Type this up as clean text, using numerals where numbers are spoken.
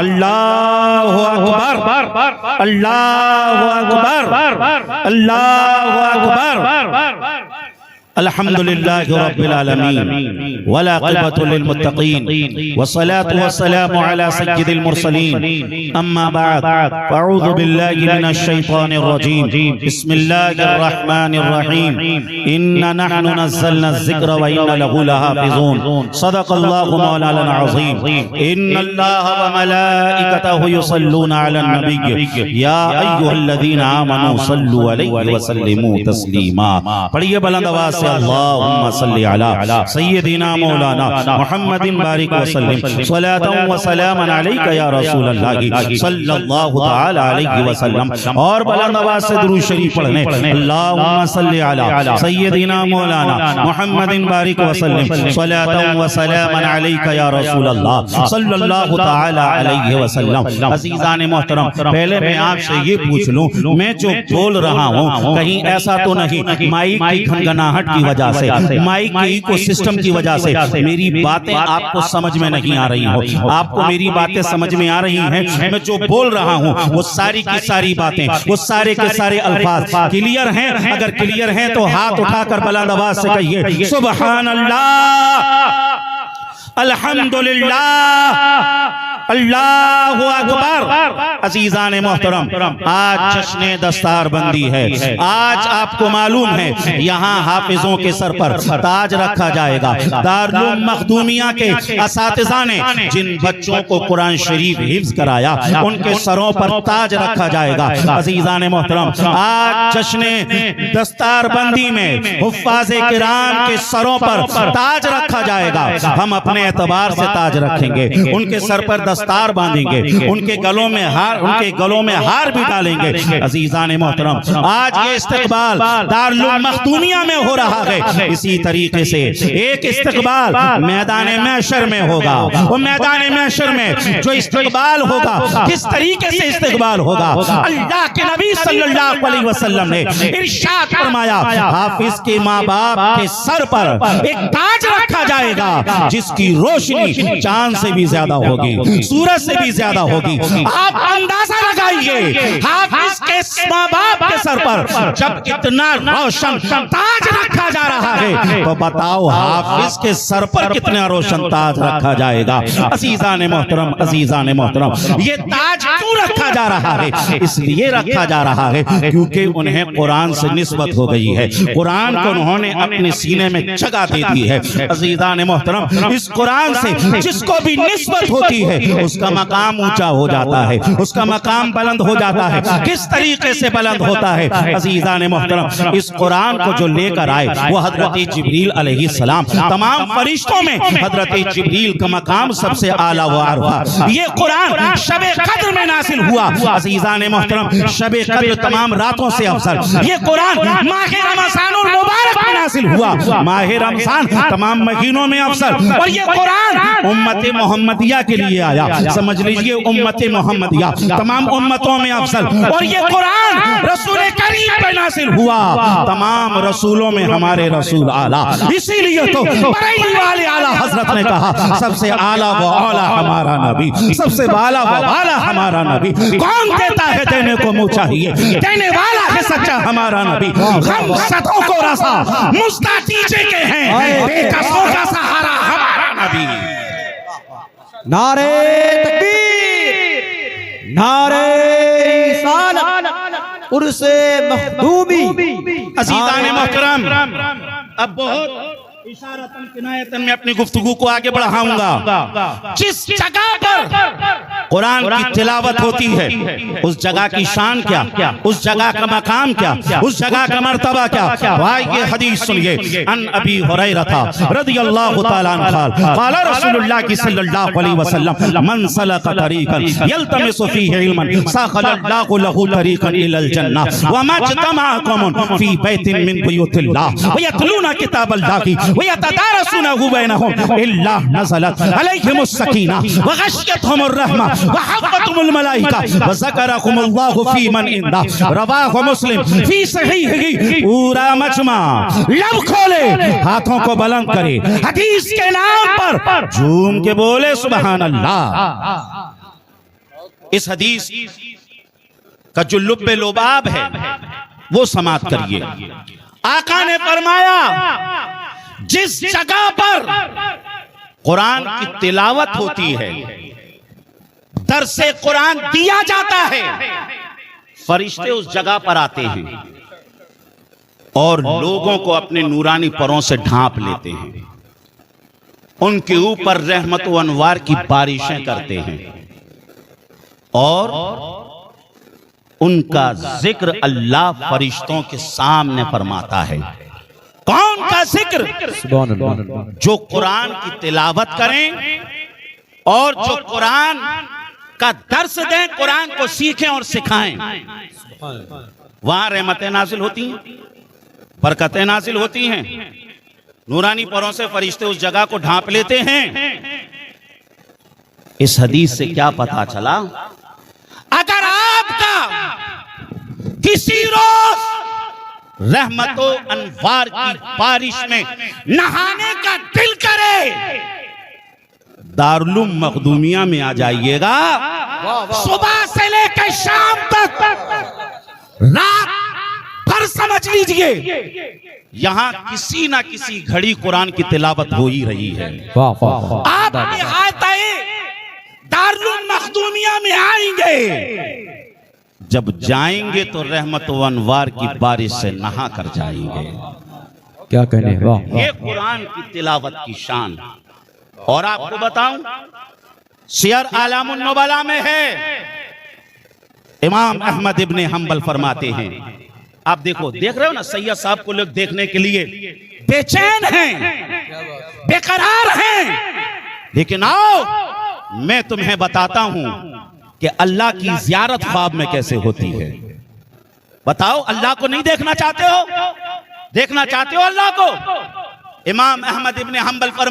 अल्लाहु अकबर, अल्लाहु अकबर, अल्लाहु अकबर। अल्हम्दुलिल्लाहि रब्बिल आलमीन वला क़िबतु लिल मुत्तक़ीन वस्सलातु वस्सलामु अला सय्यिदिल मुरसलीन अम्मा बअद अऊज़ु बिल्लाहि मिनश शैतानिर रजीम बिस्मिल्लाहिर रहमानिर रहीम इन्ना नहनु नज़्ज़लना ज़िक्रा व इन्ना लहु लहाफ़िज़ून सदक़ल्लाहु मौलाना अज़ीम इन्नल्लाहा व मलाइकतहु युसल्लूना अलन नबी या अय्युहल्लज़ीना आमनू सल्लु अलैहि व सल्लिमू तस्लीमा। पढ़िए बुलंद आवाज़ अल्लाहुम्मा सल्ली अला सय्यदिना मौलाना मुहम्मदिन बारिक वसल्लिम सलातन व सलामन अलैका या रसूल अल्लाह सल्लल्लाहु तआला अलैहि वसल्लम। और बुलंद आवाज़ से दुरूद शरीफ पढ़ने अल्लाहुम्मा सल्ली अला सय्यदिना मौलाना मुहम्मदिन बारिक वसल्लिम सलातन व सलामन अलैका या रसूल अल्लाह सल्लल्लाहु तआला अलैहि वसल्लम। अज़ीज़ान मोहतरम, पहले मैं आपसे ये पूछ लूं, मैं जो बोल रहा हूँ कहीं ऐसा तो नहीं माइक की खनगनाहट की वजह से, माइक के इकोसिस्टम की वजह से मेरी बातें आपको समझ में नहीं आ रही हो? आपको मेरी बातें समझ में आ रही हैं? मैं जो बोल रहा हूँ वो सारी की सारी बातें, वो सारे के सारे अल्फाज क्लियर हैं? अगर क्लियर हैं तो हाथ उठाकर बुलंद आवाज से कहिए सुभान अल्लाह, अल्हम्दुलिल्लाह, अल्लाहु अकबर। अज़ीज़ान मोहतरम, आज जश्न दस्तार बंदी है। आज आपको मालूम है यहाँ हाफिजों के सर पर ताज रखा जाएगा। दारुल मखदूमिया के असातिज़ा ने जिन बच्चों को कुरान शरीफ हिफ्ज़ कराया उनके सरों पर ताज रखा जाएगा। अज़ीज़ान मोहतरम, आज जश्न दस्तार बंदी में हुफ़्फ़ाज़े किराम के सरों पर ताज रखा जाएगा। हम अपने एतबार से ताज रखेंगे, उनके सर पर दस्तार बांधेंगे, उनके गलों में हार भी डालेंगे। अज़ीज़ान मोहतरम, आज ये इस्तक़बाल दारुल मखदूमिया में हो रहा है। इसी तरीके से एक इस्तक़बाल मैदान महशर में होगा। वो मैदान महशर में जो इस्तक़बाल होगा, किस तरीके से इस्तक़बाल होगा? अल्लाह के नबी सल्लल्लाहु अलैहि वसल्लम ने इरशाद फरमाया, हाफिज के माँ बाप के सर पर एक ताज रखा जाएगा जिसकी रोशनी चांद से भी ज्यादा होगी, सूरज से भी ज्यादा होगी। आप अंदाजा लगाइए, हाफिज के माँ बाप के सर पर जब इतना रोशन ताज रखा जा रहा है तो बताओ हाफिज के सर पर कितना रोशन ताज रखा जाएगा। अज़ीज़ान मोहतरम, अज़ीज़ान मोहतरम, ये ताज क्यों रखा जा रहा है? इसलिए रखा जा रहा है क्योंकि उन्हें कुरान से निस्बत हो गई है। कुरान को उन्होंने अपने सीने में जगह दे दी है। अज़ीज़ान मोहतरम, इस कुरान से जिसको भी निस्बत होती है उसका मकाम ऊंचा हो जाता है, उसका मकाम बुलंद हो जाता है। किस तरीके से बुलंद होता है? अज़ीज़ान मोहतरम, इस कुरान को जो लेकर आए वो हजरत जिब्रील अलैहिस्सलाम, तमाम फरिश्तों में हजरत जिब्रील का मकाम सबसे आला व अरफा। ये कुरान शबे कद्र में नासिल हुआ। अज़ीज़ान मोहतरम, शबे कद्र तमाम रातों से अफजल। ये कुरान माह रमज़ानुल मुबारक में नासिल हुआ। माह रमज़ान तमाम महीनों में अफजल। और ये कुरान उम्मत मोहम्मदिया के लिए आया। समझ लीजिए, उम्मत मोहम्मदिया तमाम उम्मतों में अफजल। और ये कुरान रसूल करीम पे नासिल हुआ। तमाम रसूलों में हमारे रसूल आला। इसीलिए तो बरेली वाले आला हजरत ने कहा सबसे आला व आला हमारा नबी, सबसे आला व आला हमारा नबी। कौन देता है? देने को मुँह चाहिए, देने वाला है सच्चा हमारा नबी। हम सतों को रसा मुस्तातीजे के हैं, बेकसों का सहारा हमारा नबी। नारे तकबीर, नारे रिसालत, उर्से मखदूमी। अज़ीज़ान मोहतरम, अब बहुत इशारतन किनायतन में अपनी गुफ्तगू को आगे बढ़ाऊंगा। जिस जगह पर कुरान की तिलावत होती है उस जगह की शान क्या, उस जगह का मकाम क्या, उस जगह का मर्तबा क्या? भाई ये हदीस सुनिए। अन अबी हुरैरा रज़ियल्लाहु तआला अन्हु क़ाल रसूलुल्लाह सल्लल्लाहु अलैहि वसल्लम मन सलका तरीक़न यल्तमिसु फ़ीही इल्मन सख़लल्लाहु लहु तरीक़न इलल जन्नह व मज्तमा क़ौमुन फ़ी बैतिन मिन बुयूतिल्लाह व यतलूना किताबल्लाहि व यतदारसूनहु बैनहुम इल्ला नज़लत अलैहिमुस सकीना व गशियतहुमुर रहमा व हफ़्फ़तहुमुल मलाइका व ज़करहुमुल्लाहु फ़ी मन इंदा। रवाहु मुस्लिम फ़ी सहीहिही। पूरा मजमा लब खोले, हाथों को बुलंद करे, हदीस के नाम पर झूम के बोले सुभान अल्लाह। इस हदीस का जो लुब्बे लुबाब है वो समाप्त करिए। आका ने फरमाया जिस जगह पर कुरान की तिलावत होती है, दरसे कुरान दिया जाता है, फरिश्ते उस जगह पर आते हैं और लोगों को अपने नूरानी परों से ढांप लेते हैं, उनके ऊपर रहमत व अनवार की बारिशें करते हैं और उनका जिक्र अल्लाह फरिश्तों के सामने फरमाता है। कौन का जिक्र? सुभान अल्लाह। जो कुरान की तिलावत करें और जो कुरान का दर्स दें, कुरान को सीखें और सिखाएं, वहां रहमतें नाजिल होती हैं, बरकतें नाजिल होती हैं, नूरानी परों से फरिश्ते उस जगह को ढांप लेते हैं। इस हदीस से क्या पता चला? अगर आपका किसी रोज रहमतो अनवार की बारिश में नहाने का दिल करे, दारुल मखदूमिया में आ जाइएगा। सुबह से लेकर शाम तक रात भर समझ लीजिए, यहां किसी ना किसी घड़ी कुरान की तिलावत हो ही रही है। आप दारुल मखदूमिया में आएंगे, जब जाएंगे तो रहमत व अनवार की बारिश से नहा कर जाएंगे। क्या कहने? वाह ये कुरान की तिलावत की शान। और आपको बताऊं, सियर आलामुन नुबला में है, इमाम अहमद इब्ने हंबल फरमाते हैं, आप देखो, देख रहे हो ना, सैयद साहब को लोग देखने के लिए बेचैन हैं, बेकरार हैं, लेकिन आओ मैं तुम्हें बताता हूं कि अल्लाह की ज़ियारत ख्वाब में कैसे होती है। बताओ, अल्लाह को नहीं देखना चाहते हो? देखना चाहते हो अल्लाह को? इमाम अहमद इब्ने हंबल फरमा